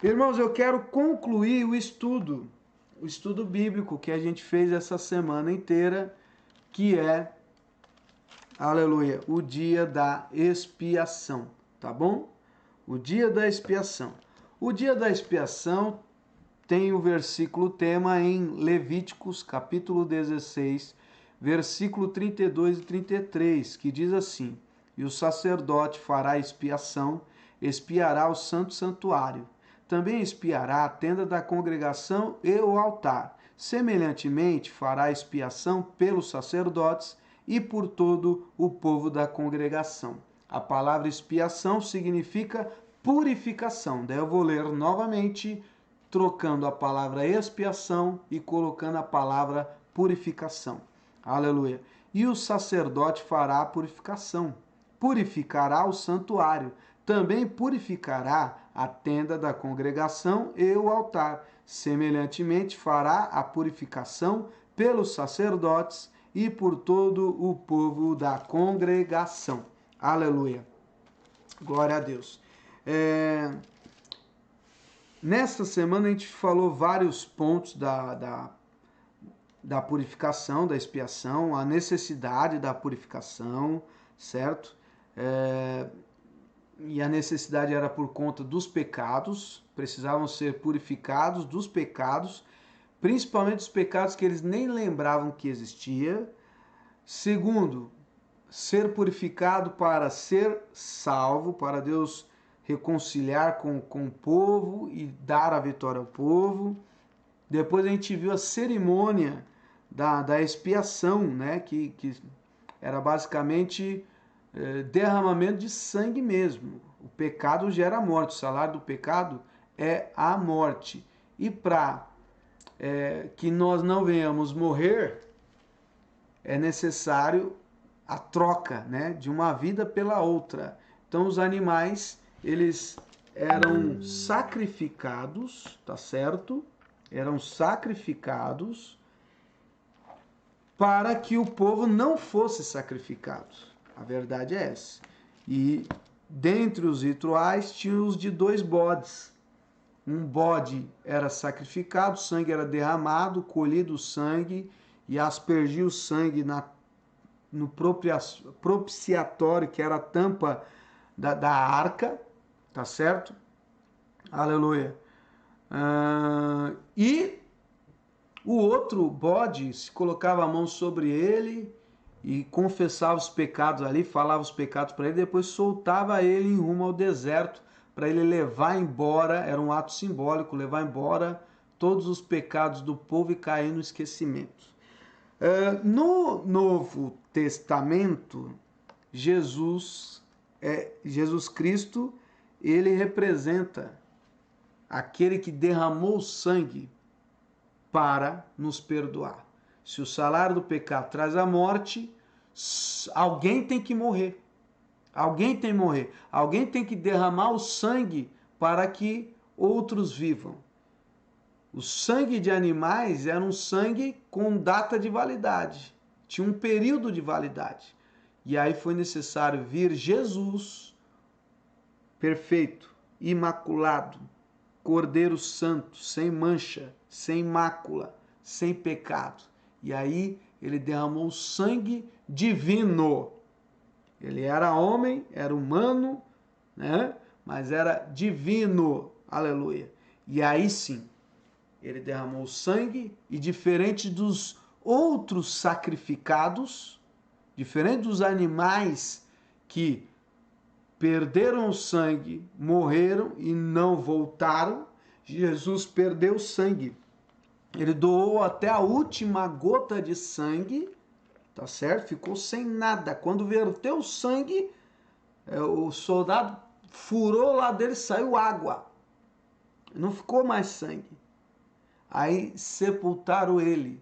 Irmãos, eu quero concluir o estudo bíblico que a gente fez essa semana inteira, que é, aleluia, o dia da expiação, tá bom? O dia da expiação. O dia da expiação tem o versículo tema em Levíticos, capítulo 16, versículo 32 e 33, que diz assim: E o sacerdote fará expiação, expiará o santo santuário. Também expiará a tenda da congregação e o altar. Semelhantemente, fará expiação pelos sacerdotes e por todo o povo da congregação. A palavra expiação significa purificação. Daí eu vou ler novamente, trocando a palavra expiação e colocando a palavra purificação. Aleluia. E o sacerdote fará a purificação, purificará o santuário, também purificará a tenda da congregação e o altar. Semelhantemente, fará a purificação pelos sacerdotes e por todo o povo da congregação. Aleluia. Glória a Deus. Nesta semana a gente falou vários pontos da purificação, da expiação, a necessidade da purificação, certo? E a necessidade era por conta dos pecados, precisavam ser purificados dos pecados, principalmente os pecados que eles nem lembravam que existia. Segundo, ser purificado para ser salvo, para Deus reconciliar com o povo e dar a vitória ao povo. Depois a gente viu a cerimônia da expiação, né? que era basicamente derramamento de sangue mesmo. O pecado gera morte, o salário do pecado é a morte. E para que nós não venhamos morrer, é necessário a troca, né, de uma vida pela outra. Então os animais, eles eram sacrificados, tá certo? Eram sacrificados para que o povo não fosse sacrificado. A verdade é essa. E dentre os rituais tinha os de 2 bodes. Um bode era sacrificado, o sangue era derramado, colhido o sangue e aspergia o sangue no propiciatório, que era a tampa da arca, tá certo? Aleluia. E o outro bode se colocava a mão sobre ele e confessava os pecados ali, falava os pecados para ele, depois soltava ele em rumo ao deserto para ele levar embora, era um ato simbólico, levar embora todos os pecados do povo e cair no esquecimento. No Novo Testamento, Jesus Cristo, ele representa aquele que derramou sangue para nos perdoar. Se o salário do pecado traz a morte, alguém tem que morrer. Alguém tem que morrer. Alguém tem que derramar o sangue para que outros vivam. O sangue de animais era um sangue com data de validade. Tinha um período de validade. E aí foi necessário vir Jesus, perfeito, imaculado, Cordeiro Santo, sem mancha, sem mácula, sem pecado. E aí ele derramou o sangue divino. Ele era homem, era humano, né? Mas era divino. Aleluia. E aí sim, ele derramou sangue e, diferente dos outros sacrificados, diferente dos animais que perderam o sangue, morreram e não voltaram, Jesus perdeu sangue. Ele doou até a última gota de sangue, tá certo? Ficou sem nada. Quando verteu o sangue, o soldado furou lá dele, saiu água. Não ficou mais sangue. Aí sepultaram ele.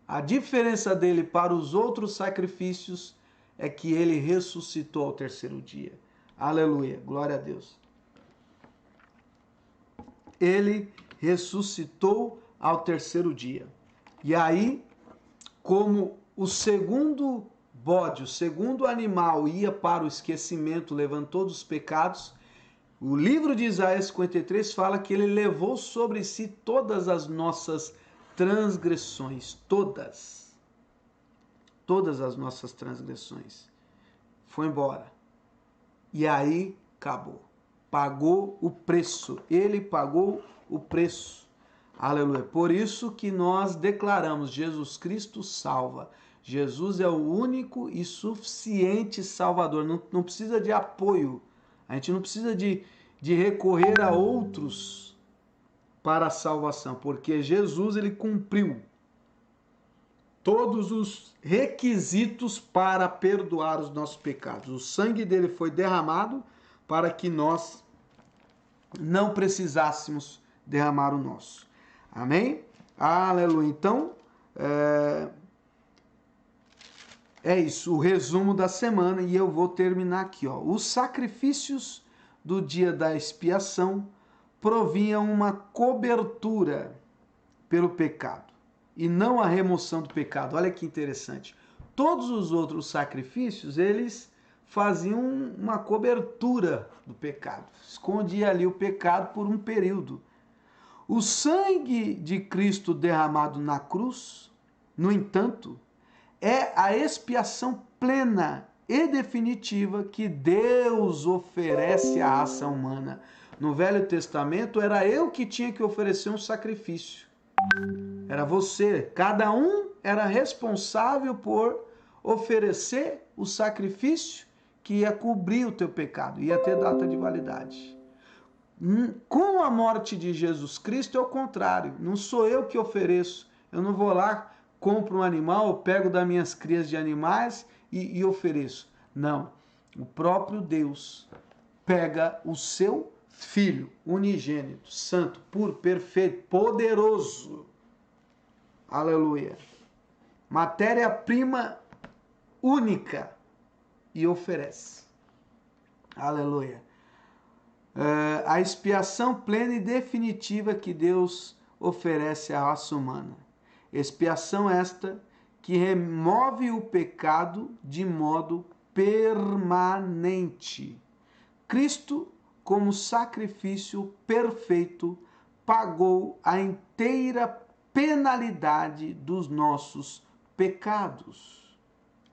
A diferença dele para os outros sacrifícios é que ele ressuscitou ao terceiro dia. Aleluia, glória a Deus. Ele ressuscitou ao terceiro dia. E aí, como o segundo bode, o segundo animal ia para o esquecimento, levando todos os pecados, O livro de Isaías 53 fala que ele levou sobre si todas as nossas transgressões, todas as nossas transgressões. Foi embora. E aí acabou. Pagou o preço. Ele pagou o preço. Aleluia. Por isso que nós declaramos: Jesus Cristo salva. Jesus é o único e suficiente Salvador. Não precisa de apoio. A gente não precisa de recorrer a outros para a salvação, porque Jesus ele cumpriu todos os requisitos para perdoar os nossos pecados. O sangue dele foi derramado para que nós não precisássemos derramar o nosso. Amém? Aleluia. Então, é isso, o resumo da semana, e eu vou terminar aqui, ó. Os sacrifícios do dia da expiação provinham uma cobertura pelo pecado e não a remoção do pecado. Olha que interessante. Todos os outros sacrifícios, eles faziam uma cobertura do pecado. Escondia ali o pecado por um período. O sangue de Cristo derramado na cruz, no entanto, é a expiação plena e definitiva que Deus oferece à raça humana. No Velho Testamento, era eu que tinha que oferecer um sacrifício. Era você. Cada um era responsável por oferecer o sacrifício que ia cobrir o teu pecado, ia ter data de validade. Com a morte de Jesus Cristo é o contrário. Não sou eu que ofereço. Eu não vou lá, compro um animal, pego das minhas crias de animais e ofereço. Não. O próprio Deus pega o seu Filho unigênito, santo, puro, perfeito, poderoso. Aleluia. Matéria-prima única e oferece. Aleluia. A expiação plena e definitiva que Deus oferece à raça humana. Expiação esta que remove o pecado de modo permanente. Cristo, como sacrifício perfeito, pagou a inteira penalidade dos nossos pecados.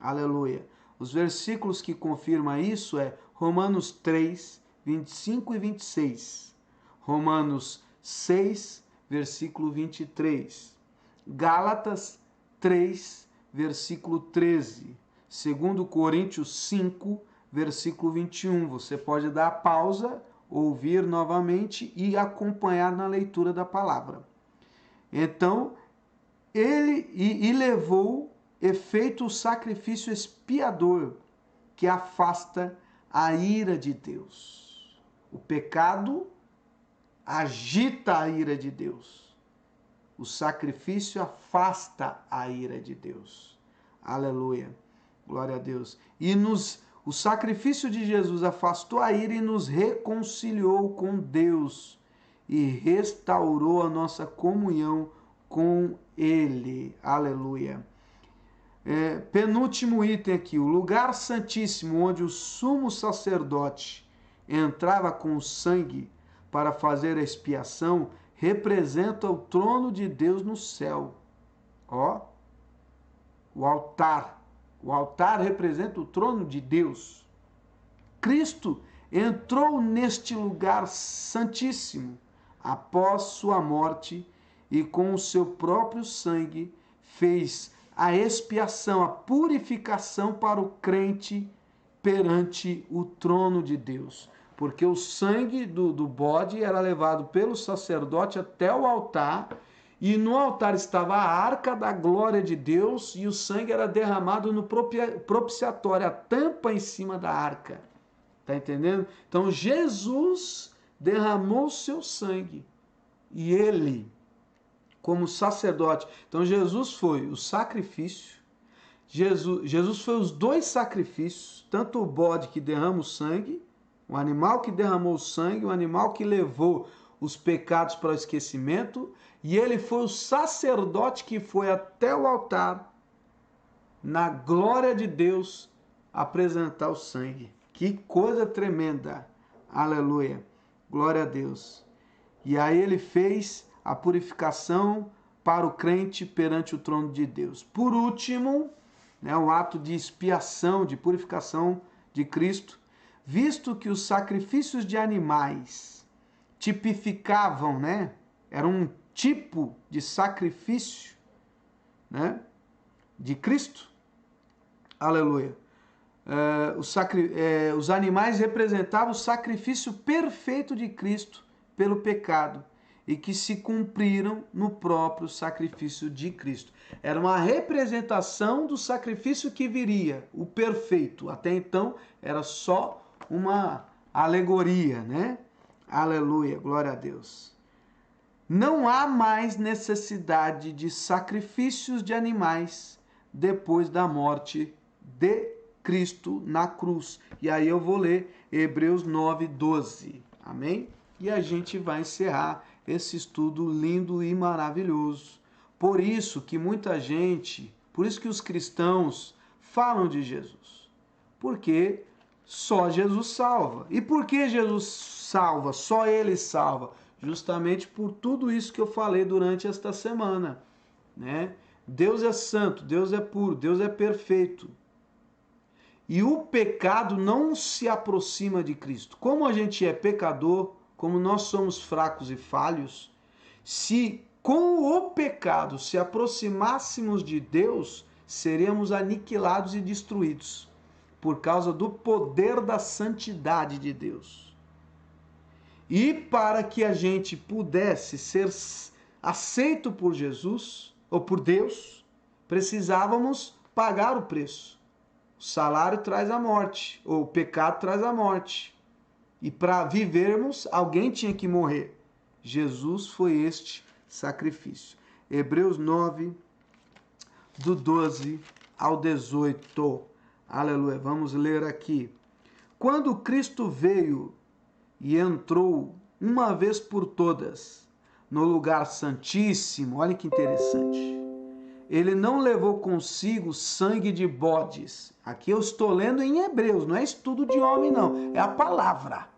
Aleluia. Os versículos que confirmam isso é Romanos 3, 25 e 26. Romanos 6, versículo 23. Gálatas 3, versículo 13. 2 Coríntios 5, versículo 21. Você pode dar pausa, ouvir novamente e acompanhar na leitura da palavra. Então, ele levou efeito o sacrifício expiador que afasta a ira de Deus. O pecado agita a ira de Deus. O sacrifício afasta a ira de Deus. Aleluia. Glória a Deus. O sacrifício de Jesus afastou a ira e nos reconciliou com Deus e restaurou a nossa comunhão com Ele. Aleluia. Penúltimo item aqui, o lugar santíssimo onde o sumo sacerdote entrava com o sangue para fazer a expiação, representa o trono de Deus no céu. Ó, o altar. O altar representa o trono de Deus. Cristo entrou neste lugar santíssimo após sua morte e com o seu próprio sangue fez a expiação, a purificação para o crente perante o trono de Deus. Porque o sangue do bode era levado pelo sacerdote até o altar, e no altar estava a arca da glória de Deus, e o sangue era derramado no propiciatório, a tampa em cima da arca. Tá entendendo? Então Jesus derramou o seu sangue, e ele, como sacerdote, então Jesus foi o sacrifício, Jesus foi os dois sacrifícios, tanto o bode que derrama o sangue, o animal que derramou o sangue, o animal que levou os pecados para o esquecimento, e ele foi o sacerdote que foi até o altar, na glória de Deus, apresentar o sangue. Que coisa tremenda! Aleluia! Glória a Deus. E aí ele fez a purificação para o crente perante o trono de Deus. Por último, né, o ato de expiação, de purificação de Cristo, visto que os sacrifícios de animais tipificavam, né, era um tipo de sacrifício, né, de Cristo. Aleluia. Os animais representavam o sacrifício perfeito de Cristo pelo pecado e que se cumpriram no próprio sacrifício de Cristo. Era uma representação do sacrifício que viria, o perfeito. Até então era só uma alegoria, né? Aleluia, glória a Deus. Não há mais necessidade de sacrifícios de animais depois da morte de Cristo na cruz. E aí eu vou ler Hebreus 9:12. Amém? E a gente vai encerrar esse estudo lindo e maravilhoso. Por isso que muita gente, por isso que os cristãos falam de Jesus. Porque só Jesus salva. E por que Jesus salva? Só ele salva. Justamente por tudo isso que eu falei durante esta semana, né? Deus é santo, Deus é puro, Deus é perfeito. E o pecado não se aproxima de Cristo. Como a gente é pecador, como nós somos fracos e falhos, se com o pecado se aproximássemos de Deus, seríamos aniquilados e destruídos, por causa do poder da santidade de Deus. E para que a gente pudesse ser aceito por Jesus, ou por Deus, precisávamos pagar o preço. O salário traz a morte, ou o pecado traz a morte. E para vivermos, alguém tinha que morrer. Jesus foi este sacrifício. Hebreus 9, do 12 ao 18. Aleluia. Vamos ler aqui. Quando Cristo veio e entrou uma vez por todas no lugar santíssimo, olha que interessante. Ele não levou consigo sangue de bodes. Aqui eu estou lendo em Hebreus, não é estudo de homem não, é a palavra.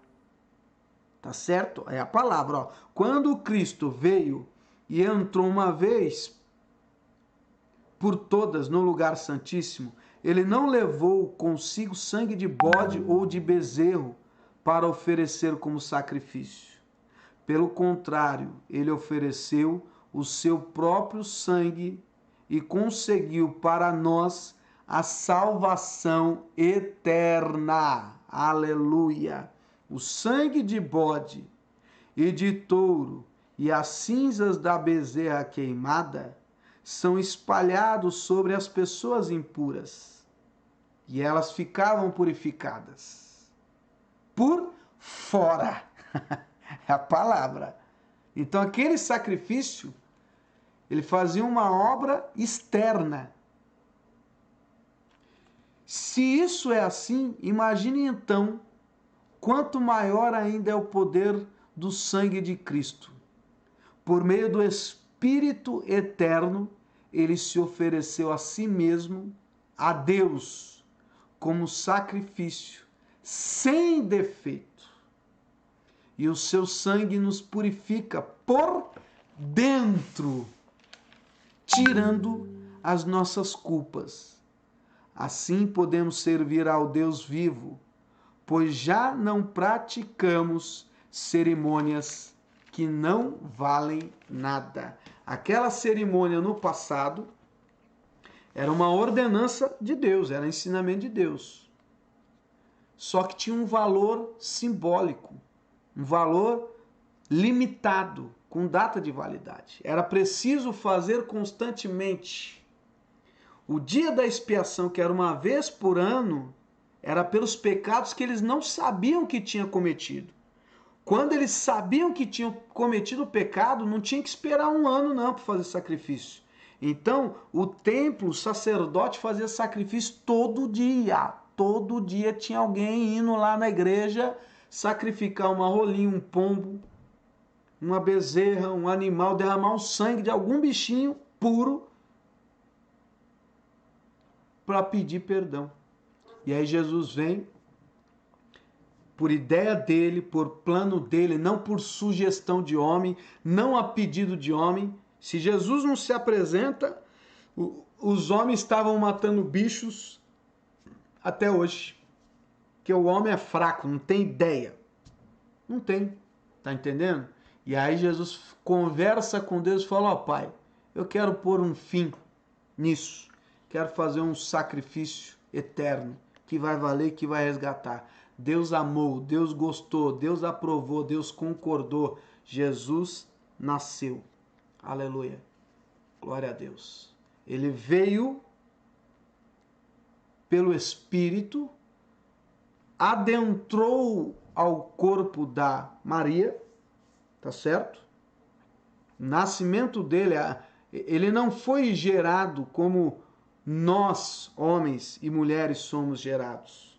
Tá certo? É a palavra. Ó. Quando Cristo veio e entrou uma vez por todas no lugar santíssimo, ele não levou consigo sangue de bode ou de bezerro para oferecer como sacrifício. Pelo contrário, ele ofereceu o seu próprio sangue e conseguiu para nós a salvação eterna. Aleluia! O sangue de bode e de touro e as cinzas da bezerra queimada são espalhados sobre as pessoas impuras e elas ficavam purificadas por fora. É a palavra. Então aquele sacrifício, ele fazia uma obra externa. Se isso é assim, imagine então quanto maior ainda é o poder do sangue de Cristo. Por meio do Espírito eterno, ele se ofereceu a si mesmo, a Deus, como sacrifício, sem defeito. E o seu sangue nos purifica por dentro, tirando as nossas culpas. Assim podemos servir ao Deus vivo, pois já não praticamos cerimônias que não valem nada. Aquela cerimônia no passado era uma ordenança de Deus, era ensinamento de Deus. Só que tinha um valor simbólico, um valor limitado, com data de validade. Era preciso fazer constantemente. O dia da expiação, que era uma vez por ano, era pelos pecados que eles não sabiam que tinham cometido. Quando eles sabiam que tinham cometido o pecado, não tinha que esperar um ano não para fazer sacrifício. Então, o templo, o sacerdote fazia sacrifício todo dia. Todo dia tinha alguém indo lá na igreja sacrificar uma rolinha, um pombo, uma bezerra, um animal, derramar o sangue de algum bichinho puro para pedir perdão. E aí Jesus vem por ideia dele, por plano dele, não por sugestão de homem, não a pedido de homem. Se Jesus não se apresenta, os homens estavam matando bichos até hoje. Porque o homem é fraco, não tem ideia. Não tem, tá entendendo? E aí Jesus conversa com Deus e fala: ó, Pai, eu quero pôr um fim nisso. Quero fazer um sacrifício eterno que vai valer, que vai resgatar. Deus amou, Deus gostou, Deus aprovou, Deus concordou. Jesus nasceu. Aleluia. Glória a Deus. Ele veio pelo Espírito, adentrou ao corpo da Maria, tá certo? O nascimento dele, ele não foi gerado como nós, homens e mulheres, somos gerados.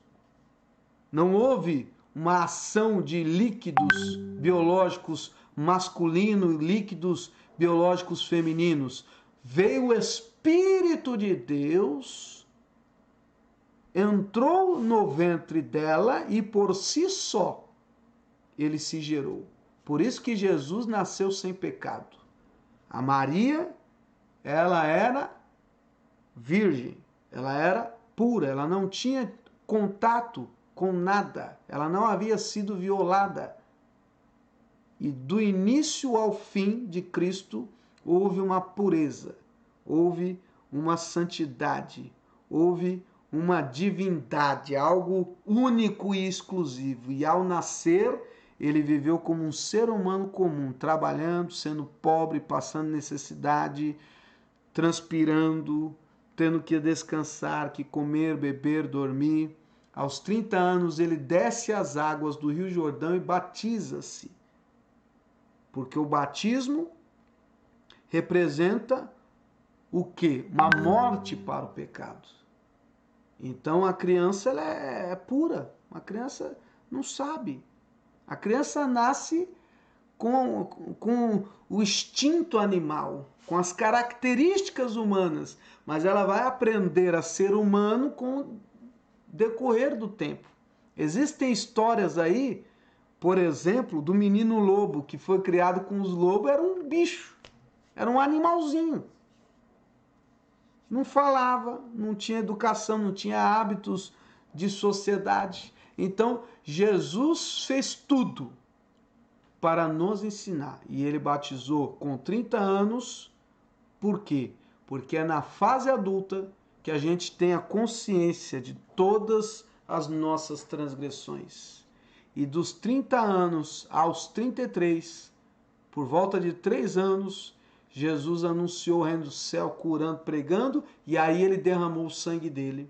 Não houve uma ação de líquidos biológicos masculinos e líquidos biológicos femininos. Veio o Espírito de Deus, entrou no ventre dela e por si só ele se gerou. Por isso que Jesus nasceu sem pecado. A Maria, ela era virgem, ela era pura, ela não tinha contato com nada, ela não havia sido violada. E do início ao fim de Cristo houve uma pureza, houve uma santidade, houve uma divindade, algo único e exclusivo. E ao nascer, ele viveu como um ser humano comum, trabalhando, sendo pobre, passando necessidade, transpirando, tendo que descansar, que comer, beber, dormir. Aos 30 anos, ele desce as águas do Rio Jordão e batiza-se. Porque o batismo representa o quê? Uma morte para o pecado. Então a criança ela é pura, a criança não sabe. A criança nasce com o instinto animal, com as características humanas, mas ela vai aprender a ser humano com o decorrer do tempo. Existem histórias aí, por exemplo, do menino lobo, que foi criado com os lobos, era um bicho, era um animalzinho. Não falava, não tinha educação, não tinha hábitos de sociedade. Então, Jesus fez tudo para nos ensinar. E ele batizou com 30 anos. Por quê? Porque é na fase adulta que a gente tem a consciência de todas as nossas transgressões. E dos 30 anos aos 33, por volta de 3 anos, Jesus anunciou o reino do céu, curando, pregando, e aí ele derramou o sangue dele.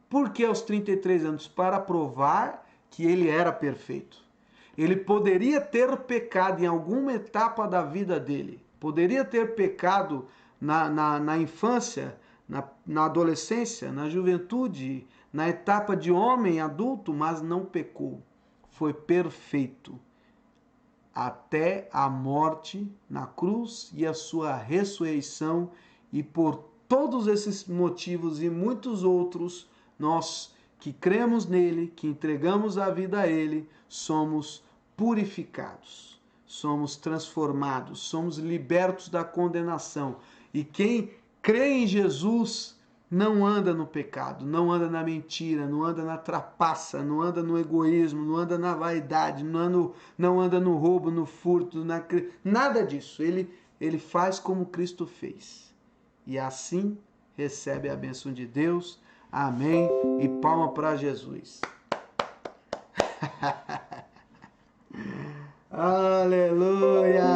Por que aos 33 anos? Para provar que ele era perfeito. Ele poderia ter pecado em alguma etapa da vida dele. Poderia ter pecado na infância, na adolescência, na juventude, na etapa de homem adulto, mas não pecou. Foi perfeito. Até a morte na cruz e a sua ressurreição, e por todos esses motivos e muitos outros, nós que cremos nele, que entregamos a vida a ele, somos purificados, somos transformados, somos libertos da condenação. E quem crê em Jesus não anda no pecado, não anda na mentira, não anda na trapaça, não anda no egoísmo, não anda na vaidade, não anda no roubo, no furto, nada disso. Ele faz como Cristo fez. E assim recebe a bênção de Deus. Amém. E palma para Jesus. Aleluia.